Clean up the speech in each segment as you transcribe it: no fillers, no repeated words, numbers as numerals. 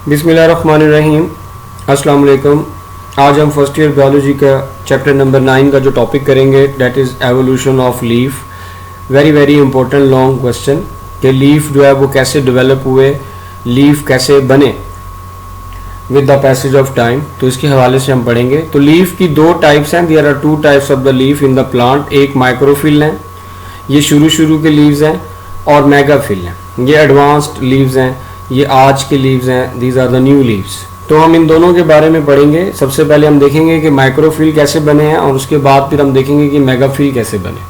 बिस्मिल्लाहिर्रहमानिर्रहीम। अस्सलाम वालेकुम। आज हम फर्स्ट ईयर बायोलॉजी का चैप्टर नंबर 9 का जो टॉपिक करेंगे that is evolution of leaf. Very important long question कि लीफ जो है वो कैसे डेवलप हुए, लीफ कैसे बने with the passage of time, तो इसके हवाले से हम पढ़ेंगे। तो लीफ की दो टाइप्स हैं, there are two types of the leaf in the plant. एक माइक्रोफिल हैं, ये शुरू के लीव्स हैं, और मेगाफिल हैं, ये एडवांस्ड लीव्स हैं, ये आज के लीव्स हैं, these are the new leaves. तो हम इन दोनों के बारे में पढ़ेंगे। सबसे पहले हम देखेंगे कि माइक्रोफिल कैसे बने हैं, और उसके बाद फिर हम देखेंगे कि मेगाफिल कैसे बने।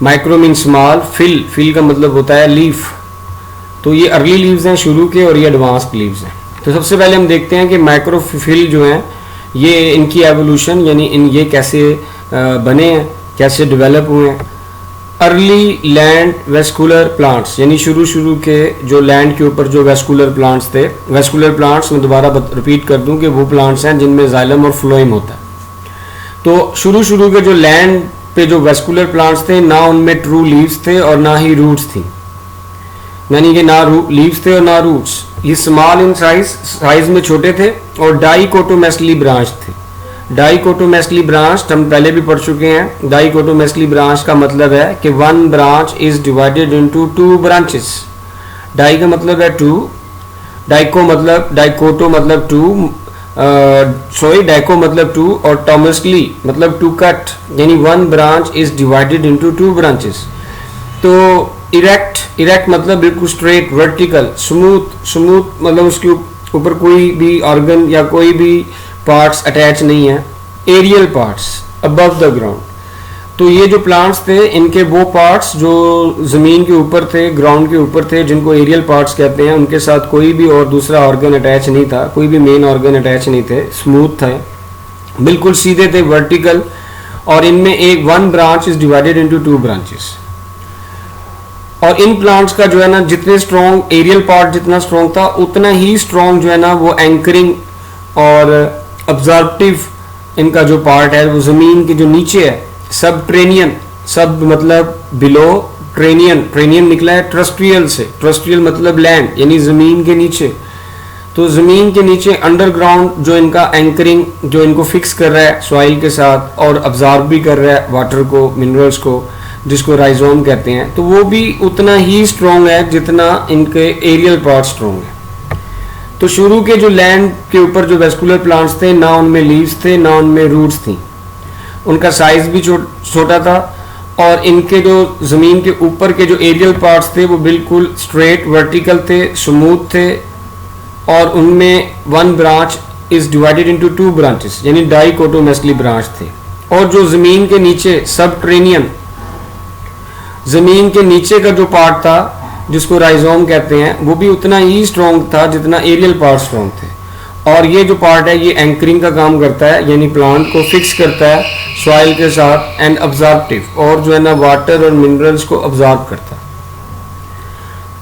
माइक्रो मीन स्मॉल, फिल का मतलब होता है लीफ। तो ये अर्ली लीव्स हैं शुरू के, और ये एडवांस्ड लीव्स हैं। तो सबसे पहले हम देखते हैं कि माइक्रोफिल जो हैं ये इनकी एवोल्यूशन यानी ये कैसे बने हैं, कैसे डेवलप हुए हैं। अर्ली लैंड वेस्कुलर प्लांट्स यानी शुरू के जो लैंड के ऊपर जो वेस्कुलर प्लांट्स थे। वेस्कुलर प्लांट्स मैं दोबारा रिपीट कर दूं कि वो प्लांट्स हैं जिनमें जाइलम और फ्लोएम होता है। तो शुरू के जो लैंड पे जो वेस्कुलर प्लांट्स थे, ना उनमें ट्रू लीव्स थे और ना ही रूट्स थी, यानी कि ना लीव्स थे और ना रूट्स। ये स्मॉल इन साइज में छोटे थे, और डाइकोटोमेस्ली ब्रांच थे। डाइकोटोमेस्ली ब्रांच हम पहले भी पढ़ चुके हैं। डाइकोटोमेस्ली ब्रांच का मतलब है कि one branch is divided into two branches. Di का मतलब है टू, डाइकोटो मतलब टू, डाइको मतलब टू, और टोमेस्ली मतलब टू कट, यानी one branch is divided into two branches. तो इरेक्ट मतलब बिल्कुल स्ट्रेट, वर्टिकल, स्मूथ मतलब उसके ऊपर कोई भी ऑर्गन या कोई भी पार्ट्स अटैच नहीं है। Aerial parts above the ground. तो ये जो प्लांट्स थे इनके वो पार्ट्स जो ज़मीन के ऊपर थे, ग्राउंड के ऊपर थे, जिनको एरियल पार्ट्स कहते हैं, उनके साथ कोई भी और दूसरा ऑर्गन अटैच नहीं था, कोई भी मेन ऑर्गन अटैच नहीं थे, स्मूथ थे, बिल्कुल सीधे थे, वर्टिकल। और इनमें एक one branch is divided into two branches. और इन प्लांट्स का जो है ना, जितने स्ट्रॉन्ग एरियल पार्ट जितना स्ट्रॉन्ग था, उतना ही स्ट्रॉन्ग जो है ना वो एंकरिंग और ऑब्जर्वेटिव इनका जो पार्ट है वो जमीन के जो नीचे है, सबट्रेनियन, सब मतलब बिलो, ट्रेनियन निकला है ट्रस्ट्रियल से। ट्रस्ट्रियल मतलब लैंड यानी जमीन के नीचे। तो जमीन के नीचे अंडरग्राउंड जो इनका एंकरिंग जो इनको फिक्स कर रहा है सॉइल के साथ, और ऑब्जॉर्ब भी कर रहा है वाटर को, मिनरल्स को, जिसको राइजोम कहते हैं, तो वो भी उतना ही स्ट्रॉन्ग है जितना इनके एरियल पार्ट स्ट्रॉन्ग है। तो शुरू के जो लैंड के ऊपर जो वेस्कुलर प्लांट्स थे, ना उनमें लीव्स थे, ना उनमें रूट्स थी, उनका साइज भी छोटा था, और इनके जो जमीन के ऊपर के जो एरियल पार्ट्स थे वो बिल्कुल स्ट्रेट, वर्टिकल थे, स्मूथ थे, और उनमें one branch is divided into two branches यानी डाइकोटोमेस्ली ब्रांच थे। और जो जमीन के नीचे सबट्रेनियन, जमीन के नीचे का जो पार्ट था जिसको राइजोम कहते हैं, वो भी उतना ही स्ट्रॉन्ग था जितना एरियल पार्ट स्ट्रॉन्ग थे। और ये जो पार्ट है ये एंकरिंग का काम करता है, यानी प्लांट को फिक्स करता है सॉइल के साथ, एंड ऑब्जॉर्प्टिव, और जो है ना वाटर और मिनरल्स को ऑब्जॉर्ब करता है।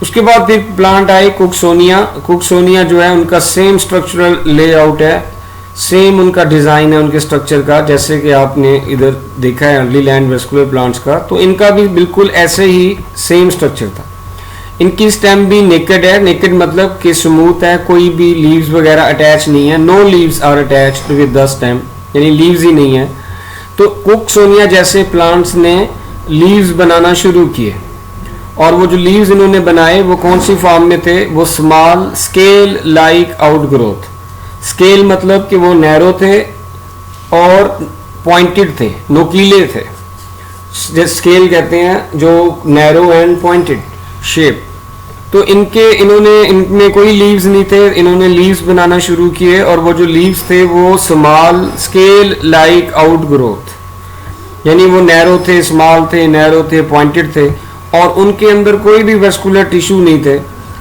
उसके बाद फिर प्लांट आए कुकसोनिया जो है उनका सेम स्ट्रक्चरल लेआउट है, सेम उनका डिज़ाइन है उनके स्ट्रक्चर का, जैसे कि आपने इधर देखा है अर्ली लैंड वेस्कुलर प्लांट्स का। तो इनका भी बिल्कुल ऐसे ही सेम स्ट्रक्चर था। इनकी स्टेम भी नेकेड है। नेकेड मतलब कि स्मूथ है, कोई भी लीव्स वगैरह अटैच नहीं है। No leaves are attached with the stem, यानी लीव्स ही नहीं है। तो कुकसोनिया जैसे प्लांट्स ने लीव्स बनाना शुरू किए, और वो जो लीव्स इन्होंने बनाए वो कौन सी फॉर्म में थे? वो small scale like outgrowth. Scale मतलब कि वो नैरो थे और पॉइंटेड थे, नोकीले थे। स्केल कहते हैं जो नैरो एंड पॉइंटेड शेप। तो इनमें कोई लीव्स नहीं थे, इन्होंने लीव्स बनाना शुरू किए, और वो जो लीव्स थे वो स्मॉल स्केल लाइक आउटग्रोथ, यानी वो नैरो थे, स्मॉल थे, नैरो थे, पॉइंटेड थे, और उनके अंदर कोई भी वेस्कुलर टिश्यू नहीं थे,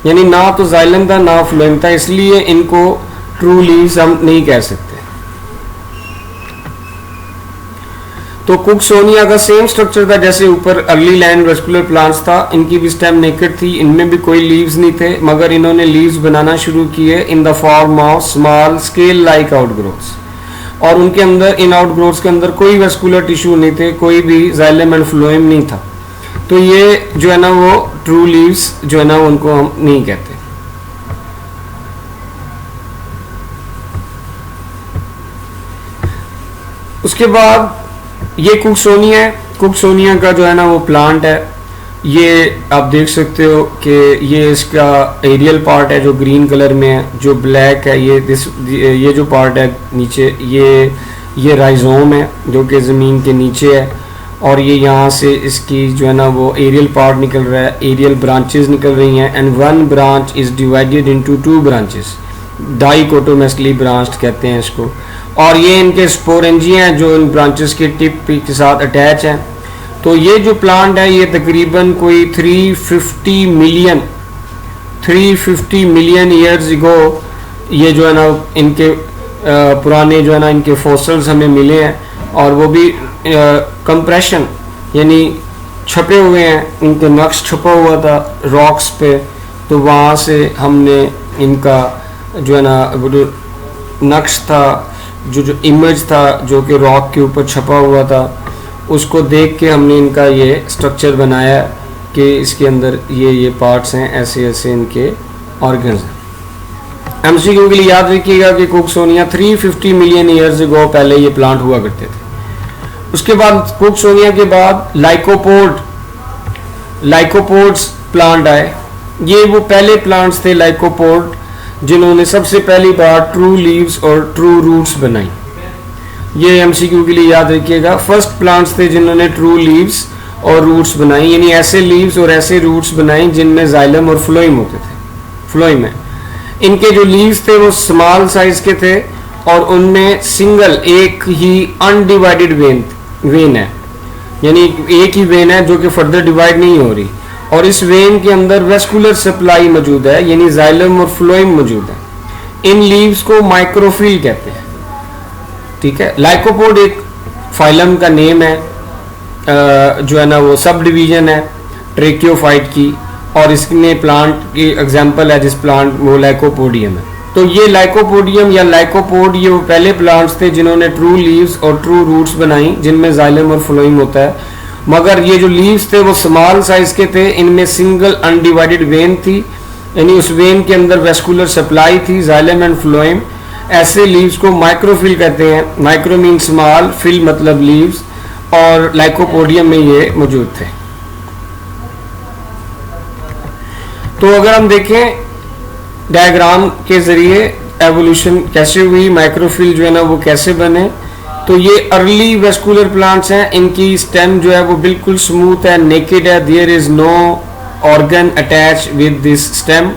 यानी ना तो जाइलम था ना फ्लोएम था, इसलिए इनको ट्रू लीव्स हम नहीं कह सकते। तो कुकसोनिया का सेम स्ट्रक्चर था जैसे ऊपर अर्ली लैंड वेस्कुलर प्लांट्स था। इनकी भी स्टेम नेकेड थी, इनमें भी कोई लीव्स नहीं थे, मगर इन्होंने लीव्स बनाना शुरू किए in the form of small scale like outgrowths. और उनके अंदर, इन आउटग्रोथ्स के अंदर कोई वेस्कुलर टिश्यू नहीं थे, कोई भी जाइलम एंड फ्लोएम नहीं था। तो ये जो है ना वो ट्रू लीव्स जो है ना उनको हम नहीं कहते। उसके बाद ये कुकसोनिया है। कुकसोनिया का जो है ना वो प्लांट है, ये आप देख सकते हो कि ये इसका एरियल पार्ट है जो ग्रीन कलर में है, जो ब्लैक है ये जो पार्ट है नीचे ये राइजोम है जो कि ज़मीन के नीचे है, और ये यहाँ से इसकी जो है ना वो एरियल पार्ट निकल रहा है, एरियल ब्रांचेस निकल रही हैं, and one branch is divided into two branches, dichotomously branched कहते हैं इसको। और ये इनके स्पोरेंजिया हैं जो इन ब्रांचेस के टिप के साथ अटैच हैं। तो ये जो प्लांट है ये तकरीबन कोई 350 मिलियन ईयर्स अगो ये जो है ना इनके पुराने जो है ना इनके फॉसिल्स हमें मिले हैं, और वो भी कंप्रेशन यानी छपे हुए हैं, इनके नक्श छपा हुआ था रॉक्स पे, तो वहाँ से हमने इनका जो है ना जो नक्श था, जो इमेज था जो कि रॉक के ऊपर छपा हुआ था, उसको देख के हमने इनका ये स्ट्रक्चर बनाया कि इसके अंदर ये पार्ट्स हैं, ऐसे ऐसे इनके ऑर्गन्स हैं। एमसीक्यू के लिए याद रखिएगा कि कुकसोनिया 350 मिलियन ईयर्स अगो पहले ये प्लांट हुआ करते थे। उसके बाद कुकसोनिया के बाद लाइकोपोड्स प्लांट आए। ये वो पहले प्लांट्स थे लाइकोपोड जिन्होंने सबसे पहली बार ट्रू लीव्स और ट्रू रूट्स बनाई। ये एमसीक्यू के लिए याद रखिएगा, फर्स्ट प्लांट्स थे जिन्होंने ट्रू लीव्स और रूट्स बनाई, यानी ऐसे लीव्स और ऐसे रूट्स बनाई जिनमें जाइलम और फ्लोइम होते थे। फ्लोइम है, इनके जो लीव्स थे वो स्मॉल साइज के थे और उनमें सिंगल एक ही अनडिवाइडेड वेन है, यानी एक ही वेन है जो कि फर्दर डिवाइड नहीं हो रही, और इस वेन के अंदर वेस्कुलर सप्लाई मौजूद है, यानी जाइलम और फ्लोइम मौजूद है। इन लीव्स को माइक्रोफिल कहते हैं। ठीक है, लाइकोपोड एक फाइलम का नेम है, जो है ना वो सब डिवीजन है ट्रेकियोफाइट की, और इसमें प्लांट की एग्जांपल है जिस प्लांट वो लाइकोपोडियम है। तो ये लाइकोपोडियम या लाइकोपोड ये वो पहले प्लांट्स थे जिन्होंने ट्रू लीव्स और ट्रू रूट्स बनाई जिनमें जाइलम और फ्लोइम होता है, मगर ये जो लीव्स थे वो स्मॉल साइज के थे, इनमें सिंगल अनडिवाइडेड वेन थी, यानी उस वेन के अंदर वेस्कुलर सप्लाई थी, जाइलम एंड फ्लोइम। ऐसे लीव्स को माइक्रोफिल कहते हैं, माइक्रो मीन स्मॉल, फिल मतलब लीव्स, और लाइकोपोडियम में ये मौजूद थे। तो अगर हम देखें डायग्राम के जरिए एवोल्यूशन कैसे हुई, माइक्रोफिल जो है ना वो कैसे बने, तो ये अर्ली वेस्कुलर प्लांट्स हैं, इनकी स्टेम जो है वो बिल्कुल स्मूथ है, नेकेड है, there is no organ attach with this stem.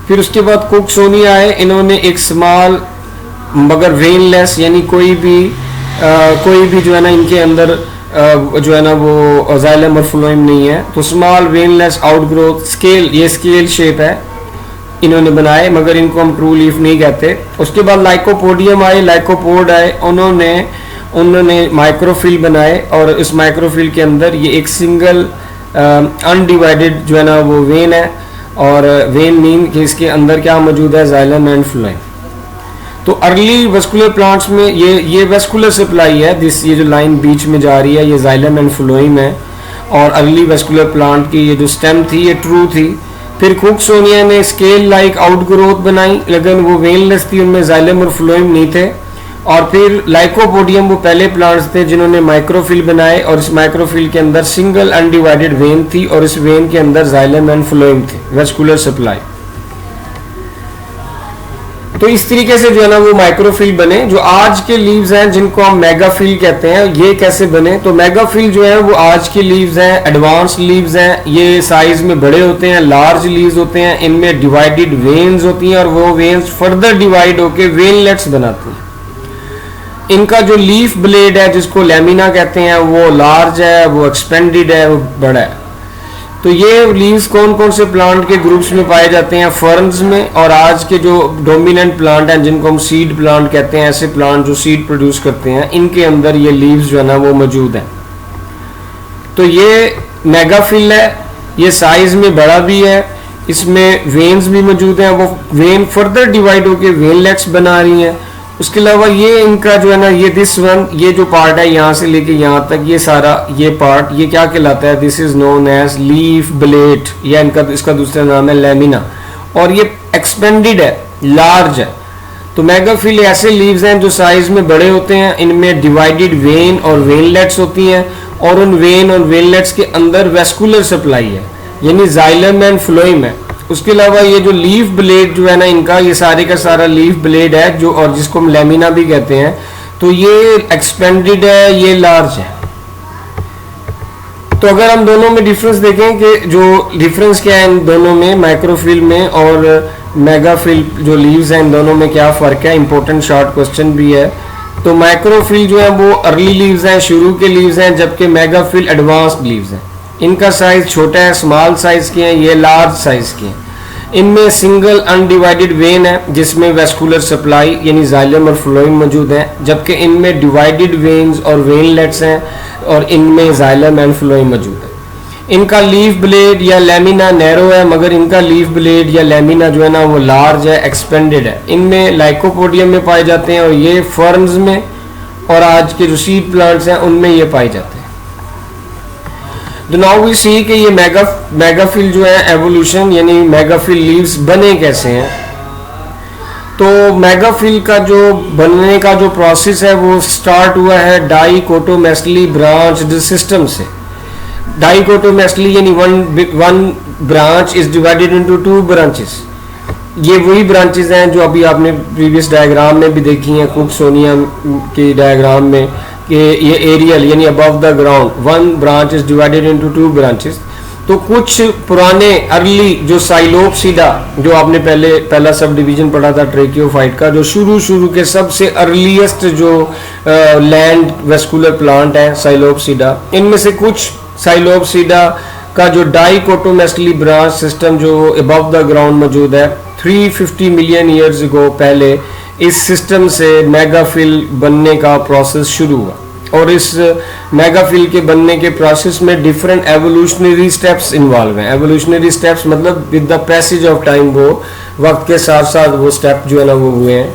फिर उसके बाद कुकसोनिया आए, इन्होंने एक स्मॉल मगर वेनलेस, यानी कोई भी जो है ना इनके अंदर जो है ना वो जाइलम और फ्लोइम नहीं है, तो स्मॉल वेनलेस आउटग्रोथ स्केल, ये स्केल शेप है इन्होंने बनाए, मगर इनको हम ट्रू लीफ नहीं कहते। उसके बाद लाइकोपोडियम आए, लाइकोपोड आए, उन्होंने माइक्रोफिल बनाए, और इस माइक्रोफिल के अंदर ये एक सिंगल अनडिवाइडेड जो है ना वो वेन है, और वेन मीन कि इसके अंदर क्या मौजूद है, जाइलम एंड फ्लोइम। तो अर्ली वेस्कुलर प्लांट्स में ये वेस्कुलर सप्लाई है, ये जो लाइन बीच में जा रही है ये जाइलम एंड फ्लोइम है, और अर्ली वेस्कुलर प्लांट की ये जो स्टेम थी ये ट्रू थी। फिर कुकसोनिया ने स्केल लाइक आउटग्रोथ बनाई, लेकिन वो वेनलेस थी, उनमें जाइलम और फ्लोइम नहीं थे। और फिर लाइकोपोडियम वो पहले प्लांट्स थे जिन्होंने माइक्रोफिल बनाए, और इस माइक्रोफिल के अंदर सिंगल अनडिवाइडेड वेन थी, और इस वेन के अंदर जाइलम एंड फ्लोइम थे, वेस्कुलर सप्लाई। तो इस तरीके से जो है ना वो माइक्रोफिल बने। जो आज के लीव्स हैं जिनको हम मेगाफिल कहते हैं, ये कैसे बने, तो मेगाफिल जो है वो आज के लीव्स हैं, एडवांस लीव्स हैं, ये साइज में बड़े होते हैं, लार्ज लीव्स होते हैं, इनमें डिवाइडेड वेन्स होती हैं, और वो वेन्स फर्दर डिवाइड होकर वेनलेट्स बनाती हैं। इनका जो लीफ ब्लेड है जिसको लैमिना कहते हैं वो लार्ज है, वो एक्सपेंडेड है, वो बड़ा है। तो ये लीव्स कौन कौन से प्लांट के ग्रुप्स में पाए जाते हैं, फर्न्स में, और आज के जो डोमिनेंट प्लांट हैं जिनको हम सीड प्लांट कहते हैं, ऐसे प्लांट जो सीड प्रोड्यूस करते हैं, इनके अंदर ये लीव्स जो है ना वो मौजूद हैं। तो ये मेगाफिल है, ये साइज में बड़ा भी है, इसमें वेन्स भी मौजूद हैं, वो वेन फर्दर डिवाइड होकर वेनलेट्स बना रही हैं। उसके अलावा ये इनका जो है ना ये जो पार्ट है यहाँ से लेके यहाँ तक, ये सारा ये पार्ट ये क्या कहलाता है, this is known as leaf blade, या इसका दूसरा नाम है लैमिना, और ये एक्सपेंडेड है, लार्ज है। तो मेगाफिल ऐसे लीव्स हैं जो साइज में बड़े होते हैं, इनमें डिवाइडेड वेन और वेनलेट्स होती हैं, और उन वेन और वेनलेट्स के अंदर वेस्कुलर सप्लाई है, यानी जाइलम एंड फ्लोइम है। उसके अलावा ये जो लीफ ब्लेड जो है ना इनका, ये सारे का सारा लीफ ब्लेड है जो, और जिसको हम लेमिना भी कहते हैं, तो ये एक्सपेंडेड है, ये लार्ज है। तो अगर हम दोनों में डिफरेंस देखें कि जो डिफरेंस क्या है इन दोनों में, माइक्रोफिल में और मेगाफिल जो लीव्स हैं, इन दोनों में क्या फ़र्क है, इंपॉर्टेंट शॉर्ट क्वेश्चन भी है। तो माइक्रोफिल जो है वो अर्ली लीव्स हैं, शुरू के लीव्स हैं, जबकि मेगाफिल एडवांस्ड लीव्स हैं। इनका साइज छोटा है, स्मॉल साइज के हैं, ये लार्ज साइज के हैं। इनमें सिंगल अनडिवाइडेड वेन है जिसमें वेस्कुलर सप्लाई यानी जाइलम और फ्लोइम मौजूद है, जबकि इनमें डिवाइडेड वेन्स और वेनलेट्स हैं और इनमें जाइलम एंड फ्लोइम मौजूद है। इनका लीफ ब्लेड या लेमिना नैरो है, मगर इनका लीफ ब्लेड या लेमिना जो है ना वो लार्ज है, एक्सपेंडेड है। इनमें लाइकोपोडियम में पाए जाते हैं और ये फर्न्स में और आज के जो सीड प्लांट्स हैं उनमें ये पाए जाते हैं। तो नाउ वी सी कि ये मेगाफिल जो है एवोल्यूशन यानी मेगाफिल लीव्स बने कैसे हैं। तो मेगाफिल का जो बनने का जो प्रोसेस है वो स्टार्ट हुआ है डाइकोटोमेस्टली ब्रांच्ड सिस्टम से। डाइकोटोमेस्टली यानी one branch is divided into two branches. ये वही ब्रांचेस हैं जो अभी आपने प्रीवियस डायग्राम में भी देखी हैं, कुकसोनिया के डायग्राम में, कि ये एरियल यानी above the ground one branch is divided into two branches. तो कुछ पुराने अर्ली जो साइलोप्सिडा, जो आपने पहला सब डिवीजन पढ़ा था ट्रेकियोफाइट का, जो शुरू के सबसे अर्लीस्ट जो लैंड वेस्कुलर प्लांट है साइलोप्सिडा, इनमें से कुछ साइलोप्सिडा का जो डाइकोटोमेस्टली ब्रांच सिस्टम जो अबव द ग्राउंड मौजूद है, 350 मिलियन ईयर्स अगो पहले इस सिस्टम से मेगाफिल बनने का प्रोसेस शुरू हुआ। और इस मेगाफिल के बनने के प्रोसेस में डिफरेंट एवोल्यूशनरी स्टेप्स इन्वॉल्व हैं। एवोल्यूशनरी स्टेप्स मतलब with the passage of time, वो वक्त के साथ साथ वो स्टेप जो है ना वो हुए हैं।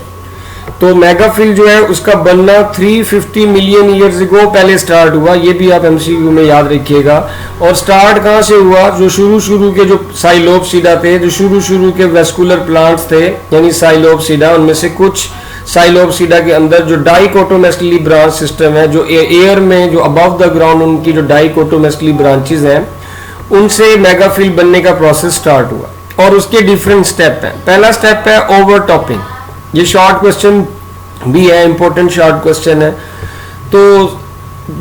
तो मेगाफिल जो है उसका बनना 350 मिलियन ईयर्स अगो पहले स्टार्ट हुआ, ये भी आप एमसीक्यू में याद रखिएगा। और स्टार्ट कहाँ से हुआ, जो शुरू के जो साइलोप्सिडा थे, जो शुरू के वेस्कुलर प्लांट्स थे यानी साइलोप्सिडा, उनमें से कुछ साइलोप्सिडा के अंदर जो डाइकोटोमेस्टली ब्रांच सिस्टम है, जो एयर में जो अबव द ग्राउंड उनकी जो डाइकोटोमेस्टली ब्रांचेस हैं, उनसे मेगाफिल बनने का प्रोसेस स्टार्ट हुआ। और उसके डिफरेंट स्टेप हैं। पहला स्टेप है ओवरटॉपिंग। ये शॉर्ट क्वेश्चन भी है, इंपॉर्टेंट शॉर्ट क्वेश्चन है। तो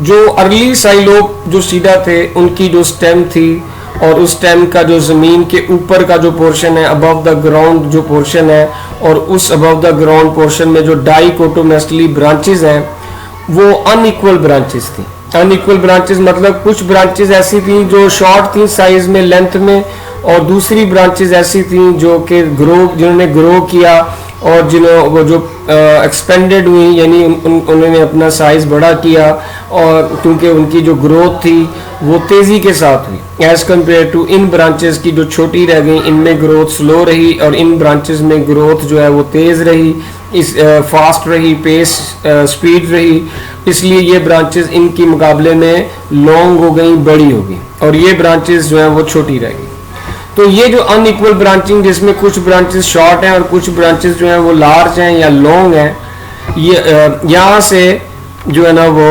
जो अर्ली साइलोप जो सीडा थे उनकी जो स्टेम थी, और उस स्टेम का जो जमीन के ऊपर का जो पोर्शन है, अबव द ग्राउंड जो पोर्शन है, और उस अबव द ग्राउंड पोर्शन में जो डाइकोटोमेस्टली ब्रांचेस हैं वो अनइक्वल ब्रांचेस थी। अनइक्वल ब्रांचेस मतलब कुछ ब्रांचेस ऐसी थी जो शॉर्ट थी साइज में, लेंथ में, और दूसरी ब्रांचेस ऐसी थी जो कि जिन्होंने ग्रो किया और वो जो एक्सपेंडेड हुई यानी उन्होंने अपना साइज बड़ा किया, और क्योंकि उनकी जो ग्रोथ थी वो तेज़ी के साथ हुई एज़ कम्पेयर टू इन ब्रांचेस की जो छोटी रह गई, इनमें ग्रोथ स्लो रही और इन ब्रांचेस में ग्रोथ जो है वो तेज़ रही, इस फास्ट रही, पेस स्पीड रही। इसलिए ये ब्रांचेस इनकी मुकाबले में लॉन्ग हो गई, बड़ी हो गई, और ये ब्रांचेस जो है वो छोटी रह गई। तो ये जो अनइक्वल ब्रांचिंग जिसमें कुछ ब्रांचेस शॉर्ट हैं और कुछ ब्रांचेस जो हैं वो लार्ज हैं या लॉन्ग हैं, ये यहाँ से जो है ना वो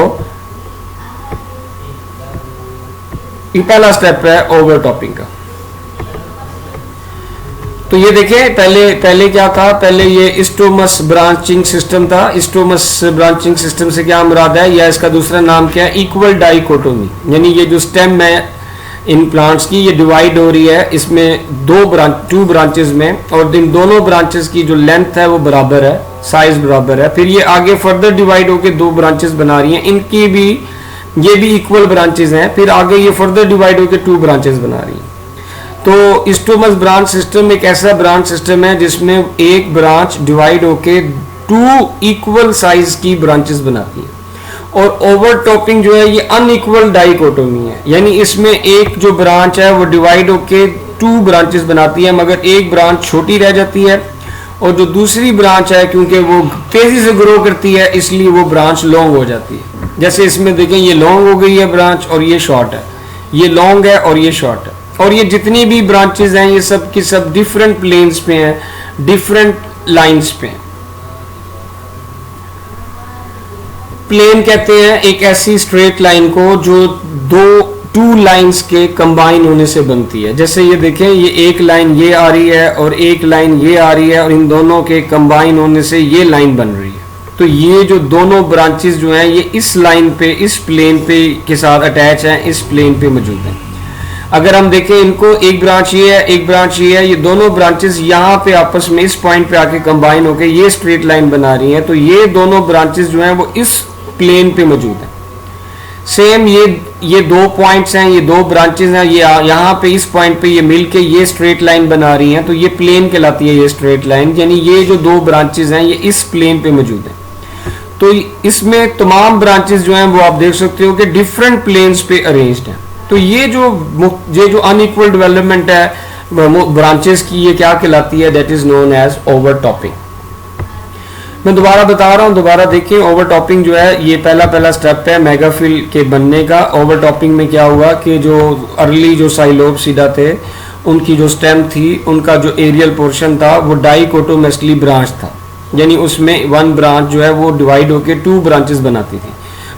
ये पहला स्टेप है ओवरटॉपिंग का। तो ये देखें, पहले क्या था, पहले ये स्टोमस ब्रांचिंग सिस्टम था। स्टोमस ब्रांचिंग सिस्टम से क्या मुराद है, या इसका दूसरा नाम क्या है, इक्वल डाइकोटोमी, यानी ये जो स्टेम है इन प्लांट्स की ये डिवाइड हो रही है, इसमें टू ब्रांचेस में, और इन दोनों ब्रांचेस की जो लेंथ है वो बराबर है, साइज बराबर है। फिर ये आगे फर्दर डिवाइड होकर दो ब्रांचेस बना रही हैं, इनकी भी ये भी इक्वल ब्रांचेस हैं। फिर आगे ये फर्दर डिवाइड होकर टू ब्रांचेस बना रही हैं। तो स्टोमस ब्रांच सिस्टम एक ऐसा ब्रांच सिस्टम है जिसमें एक ब्रांच डिवाइड होकर टू इक्वल साइज की ब्रांचेस बनाती है। और ओवरटॉपिंग जो है ये अनइक्वल डाइकोटोमी है, यानी इसमें एक जो ब्रांच है वो डिवाइड होके टू ब्रांचेस बनाती है, मगर एक ब्रांच छोटी रह जाती है, और जो दूसरी ब्रांच है क्योंकि वो तेजी से ग्रो करती है इसलिए वो ब्रांच लॉन्ग हो जाती है। जैसे इसमें देखें ये लॉन्ग हो गई है ब्रांच और ये शॉर्ट है, ये लॉन्ग है और ये शॉर्ट है। और ये जितनी भी ब्रांचेस हैं ये सब की सब डिफरेंट प्लेन्स पे हैं, डिफरेंट लाइंस पे हैं। प्लेन कहते हैं एक ऐसी स्ट्रेट लाइन को जो टू लाइंस के कंबाइन होने से बनती है। जैसे ये देखें, ये एक लाइन ये आ रही है और एक लाइन ये आ रही है और इन दोनों के कंबाइन होने से ये लाइन बन रही है। तो ये जो दोनों ब्रांचेस जो हैं ये इस लाइन पे, इस प्लेन पे के साथ अटैच हैं, इस प्लेन पे मौजूद हैं। अगर हम देखें इनको, एक ब्रांच ये है, एक ब्रांच ये है, ये दोनों ब्रांचेस यहाँ पे आपस में इस पॉइंट पे आके कंबाइन होके ये स्ट्रेट लाइन बना रही हैं। तो ये दोनों ब्रांचेस जो हैं वो इस प्लेन पे मौजूद हैं। सेम ये दो पॉइंट्स हैं, ये दो ब्रांचेस हैं, ये यहाँ पे इस पॉइंट पे ये मिलके ये स्ट्रेट लाइन बना रही हैं। तो ये प्लेन कहलाती है, ये स्ट्रेट लाइन, यानी ये जो दो ब्रांचेस हैं ये इस प्लेन पे मौजूद हैं। तो इसमें तमाम ब्रांचेस जो हैं वो आप देख सकते हो कि डिफरेंट प्लेन्स पे अरेंज्ड हैं। तो ये जो अनइक्वल डेवलपमेंट है ब्रांचेस की, ये क्या कहलाती है? That is known as overtopping. मैं दोबारा बता रहा हूँ, दोबारा देखें। ओवरटॉपिंग जो है ये पहला स्टेप है मेगाफिल के बनने का। ओवरटॉपिंग में क्या हुआ कि जो अर्ली जो साइलोपसीडा थे उनकी जो स्टेम थी, उनका जो एरियल पोर्शन था वो डाइकोटोमेस्टली ब्रांच था, यानी उसमें वन ब्रांच जो है वो डिवाइड होकर टू ब्रांचेस बनाती थी।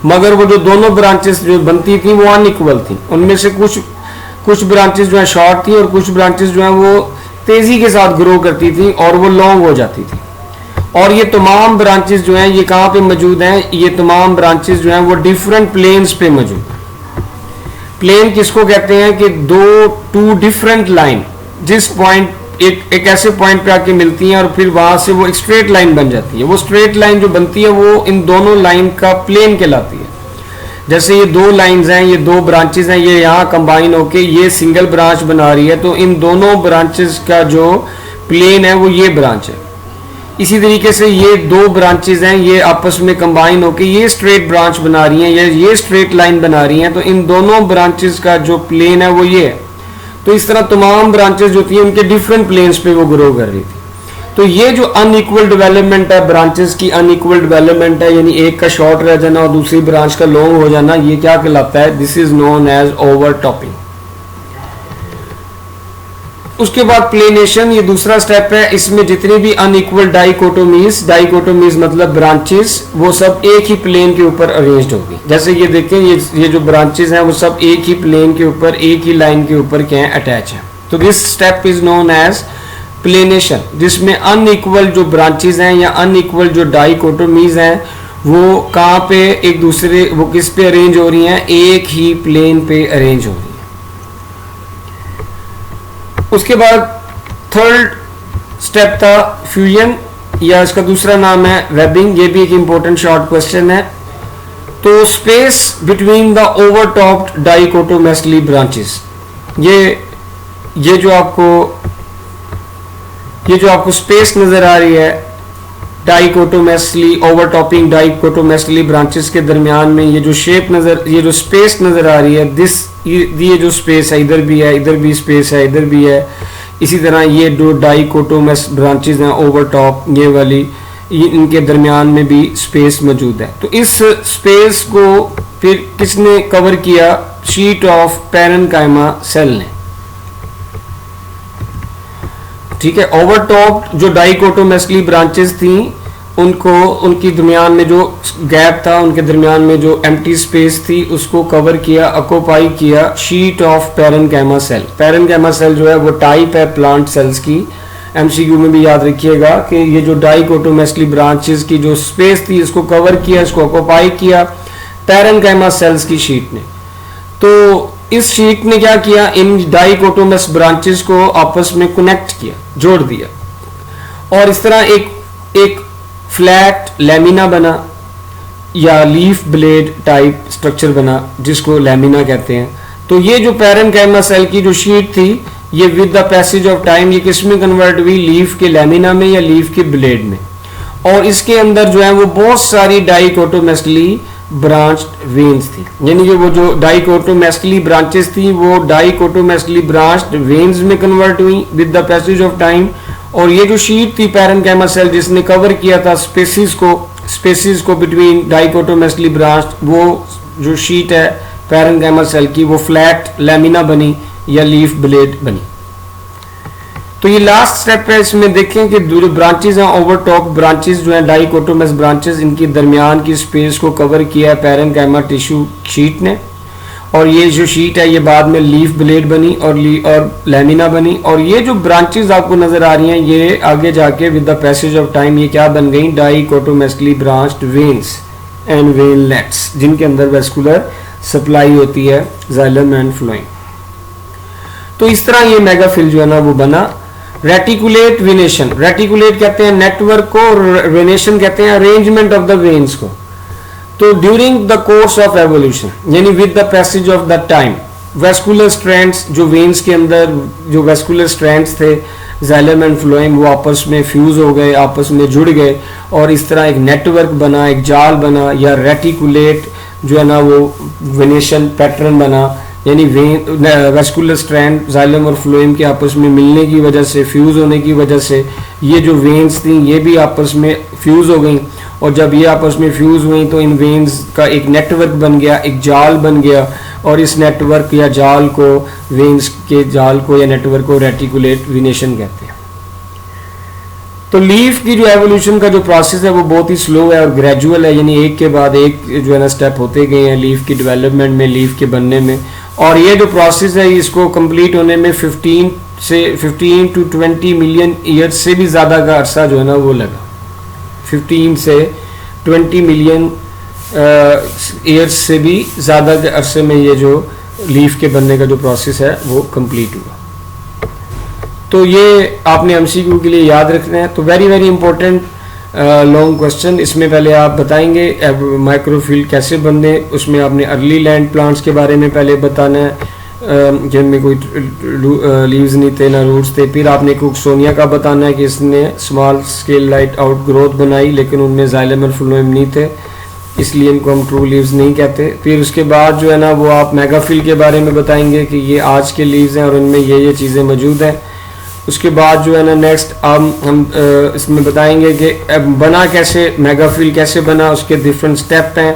मगर वो जो दोनों ब्रांचेस जो बनती थी वो अनइक्वल थी। उनमें से कुछ ब्रांचेस जो है शॉर्ट थी और कुछ ब्रांचेस जो है वो तेजी के साथ ग्रो करती थी और वो लॉन्ग हो जाती थी। और ये तमाम ब्रांचेस जो हैं ये कहाँ पे मौजूद हैं? ये तमाम ब्रांचेस जो हैं वो डिफरेंट प्लेन्स पे मौजूद हैं। प्लेन किसको कहते हैं कि टू डिफरेंट लाइन जिस पॉइंट एक ऐसे पॉइंट पे आके मिलती हैं और फिर वहां से वो एक स्ट्रेट लाइन बन जाती है। वो स्ट्रेट लाइन जो बनती है वो इन दोनों लाइन का प्लेन कहलाती है। जैसे ये दो लाइंस हैं, ये दो ब्रांचेस हैं, ये यहाँ कंबाइन होके ये सिंगल ब्रांच बना रही है। तो इन दोनों ब्रांचेस का जो प्लेन है वो ये ब्रांच है। इसी तरीके से ये दो ब्रांचेस हैं, ये आपस में कंबाइन होके ये स्ट्रेट ब्रांच बना रही हैं, ये स्ट्रेट लाइन बना रही हैं। तो इन दोनों ब्रांचेस का जो प्लेन है वो ये है। तो इस तरह तमाम ब्रांचेस जो थी उनके डिफरेंट प्लेन्स पे वो ग्रो कर रही थी। तो ये जो अनइक्वल डेवलपमेंट है, ब्रांचेस की अनइक्वल डेवलपमेंट है, यानी एक का शॉर्ट रह जाना और दूसरी ब्रांच का लॉन्ग हो जाना, ये क्या कहलाता है? This is known as overtopping. उसके बाद प्लेनेशन, ये दूसरा स्टेप है। इसमें जितने भी अनइक्वल डाइकोटोमीज मतलब ब्रांचेस, वो सब एक ही प्लेन के ऊपर अरेंज्ड होगी। जैसे ये देखें, ये जो ब्रांचेस हैं वो सब एक ही प्लेन के ऊपर, एक ही लाइन के ऊपर क्या है? अटैच है। तो this step is known as planation, जिसमें अनइक्वल जो ब्रांचेस हैं या अनइक्वल जो डाइकोटोमीज हैं वो कहाँ पे एक दूसरे, वो किस पे अरेंज हो रही हैं? एक ही प्लेन पे अरेंज हो रही है। उसके बाद थर्ड स्टेप था फ्यूजन, या इसका दूसरा नाम है वेबिंग। ये भी एक इंपॉर्टेंट शॉर्ट क्वेश्चन है। तो स्पेस बिटवीन द ओवरटॉप्ड डाइकोटोमेस्टली ब्रांचेस, ये जो आपको स्पेस नजर आ रही है डाइकोटोमेस्टली, ओवरटॉपिंग डाइकोटोमेस्टली ब्रांचेस के दरमियान में ये जो स्पेस नजर आ रही है, ये जो स्पेस है, इधर भी है, इधर भी स्पेस है, इधर भी है। इसी तरह ये दो डाइकोटोमस ब्रांचेस हैं ओवरटॉप, ये वाली, इनके दरमियान में भी स्पेस मौजूद है। तो इस स्पेस को फिर किसने कवर किया? शीट ऑफ पैरेन्काइमा सेल ने। ठीक है, ओवरटॉप जो डाइकोटोमेस्टली ब्रांचेस थी उनकी दरमियान में जो गैप था, उनके दरमियान में जो एम्प्टी स्पेस थी, उसको कवर किया, ऑक्यूपाई किया sheet of parenchyma cell. Parenchyma cell जो है वो टाइप है प्लांट सेल्स की। एमसीक्यू में भी याद रखिएगा कि ये जो डाइकोटोमेस्टली ब्रांचेस की जो स्पेस थी इसको कवर किया, इसको ऑक्यूपाई किया पैरेन्काइमा सेल्स की शीट ने। तो इस शीट ने क्या किया? इन डाइकोटोमस ब्रांचेस को आपस में कनेक्ट किया, जोड़ दिया, और इस तरह एक फ्लैट लैमिना बना या लीफ ब्लेड टाइप स्ट्रक्चर बना, जिसको लैमिना कहते हैं। तो ये जो पैरेन्काइमा सेल की जो शीट थी, ये with the passage of time ये किस में कन्वर्ट हुई? लीफ के लैमिना में या लीफ के ब्लेड में। और इसके अंदर जो है वो बहुत सारी डाइकोटोमेस्टली ब्रांच्ड वेन्स थी, यानी कि वो जो डाइकोटोमेस्टली ब्रांचेस थी वो डाइकोटोमेस्टली ब्रांच्ड वेन्स में कन्वर्ट हुई with the passage of time. और ये जो शीट थी पैरेन्काइमा सेल जिसने कवर किया था स्पेसिस को बिटवीन डाइकोटोमेस्टली ब्रांच, वो जो शीट है पैरेन्काइमा सेल की वो फ्लैट लैमिना बनी या लीफ ब्लेड बनी। तो ये लास्ट स्टेप है, इसमें देखें कि जो ब्रांचेज हैं, ओवर टॉप ब्रांचेज जो हैं डाइकोटोमस ब्रांचेज, इनकी दरमियान की स्पेस को कवर किया है पैरेन्काइमा टिश्यू शीट ने, और ये जो शीट है ये बाद में लीफ ब्लेड बनी और लैमिना बनी, और ये जो ब्रांचेज आपको नजर आ रही हैं ये आगे जाके with the passage of time ये क्या बन गई, dichotomously branched veins and veinlets, जिनके अंदर वेस्कुलर सप्लाई होती है जाइलम एंड फ्लोएम। तो इस तरह ये मेगाफिल जो है ना वो बना। रेटिकुलेट वेनेशन, रेटिकुलेट कहते हैं नेटवर्क को, और वेनेशन कहते हैं अरेंजमेंट ऑफ द वेन्स को। तो during the course of evolution यानी with the passage of the time, vascular strands जो वेन्स के अंदर जो वेस्कुलर स्ट्रैंड्स थे जाइलम एंड फ्लोएम वो आपस में फ्यूज हो गए, आपस में जुड़ गए, और इस तरह एक नेटवर्क बना, एक जाल बना, या रेटिकुलेट जो है ना वो वेनेशन पैटर्न बना, यानी वेस्कुलर स्ट्रैंड जाइलम और फ्लोएम के आपस में मिलने की वजह से, फ्यूज होने की वजह से ये जो वेन्स थी ये भी आपस में फ्यूज हो गई, और जब ये आपस में फ्यूज हुई तो इन वेन्स का एक नेटवर्क बन गया, एक जाल बन गया, और इस नेटवर्क या जाल को, वेन्स के जाल को या नेटवर्क को रेटिकुलेट वेनेशन कहते हैं। तो लीफ की जो एवोल्यूशन का जो प्रोसेस है वो बहुत ही स्लो है और ग्रेजुअल है, यानी एक के बाद एक जो है ना स्टेप होते गए हैं लीफ की डेवलपमेंट में, लीफ के बनने में, और ये जो प्रोसेस है इसको कंप्लीट होने में 15 to 20 मिलियन ईयर्स से भी ज़्यादा का अरसा जो है ना वो लगा। 15 से 20 मिलियन ईयर्स से भी ज़्यादा के अरसे में ये जो लीफ के बनने का जो प्रोसेस है वो कंप्लीट हुआ। तो ये आपने एमसीक्यू के लिए याद रखना है। तो very very important long question, इसमें पहले आप बताएंगे माइक्रोफिल कैसे बनने, उसमें आपने अर्ली लैंड प्लांट्स के बारे में पहले बताना है जिनमें कोई लीव्स नहीं थे ना रूट्स थे। फिर आपने कुक्सोनिया का बताना है कि इसने small scale light out growth बनाई लेकिन उनमें जाइलम और फ्लोएम नहीं थे, इसलिए इनको हम ट्रू लीव्स नहीं कहते। फिर उसके बाद जो है ना वो आप मेगाफिल के बारे में बताएंगे कि ये आज के लीव्स हैं और उनमें ये चीज़ें मौजूद हैं। उसके बाद जो है ना नेक्स्ट हम इसमें बताएंगे कि बना कैसे, मेगाफिल कैसे बना, उसके डिफरेंट स्टेप हैं।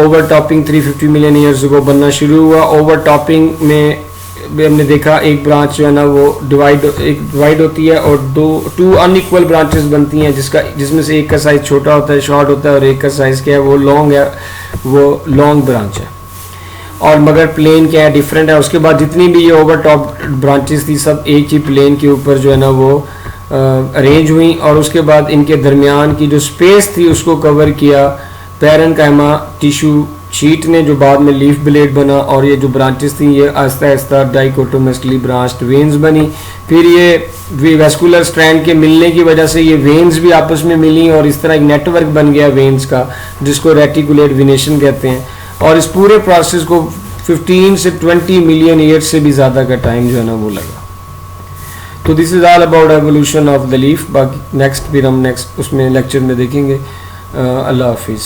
ओवर टॉपिंग 350 मिलियन ईयर्स को बनना शुरू हुआ। ओवर टॉपिंग में हमने देखा एक ब्रांच जो है ना वो डिवाइड होती है और टू अनइक्वल ब्रांचेस बनती हैं जिसमें से एक का साइज छोटा होता है, शॉर्ट होता है, और एक का साइज क्या है वो लॉन्ग है, वो लॉन्ग ब्रांच है। और मगर प्लेन क्या है, डिफरेंट है। उसके बाद जितनी भी ये ओवर टॉप ब्रांचेस थी सब एक ही प्लेन के ऊपर जो है ना वो अरेंज हुई, और उसके बाद इनके दरमियान की जो स्पेस थी उसको कवर किया पैरेन्काइमा टिश्यू शीट ने, जो बाद में लीफ ब्लेड बना, और ये जो ब्रांचेस थी ये Aahista Aahista dichotomously branched veins बनी। फिर ये वेस्कुलर स्ट्रैंड के मिलने की वजह से ये वेन्स भी आपस में मिली और इस तरह एक नेटवर्क बन गया वेन्स का, जिसको रेटिकुलेट वेनेशन कहते हैं। और इस पूरे प्रोसेस को 15 से 20 मिलियन ईयर्स से भी ज़्यादा का टाइम जो है ना वो लगा। तो this is all about evolution of the leaf. बाकी नेक्स्ट फिर हम नेक्स्ट उसमें लेक्चर में देखेंगे। अल्लाह हाफिज़।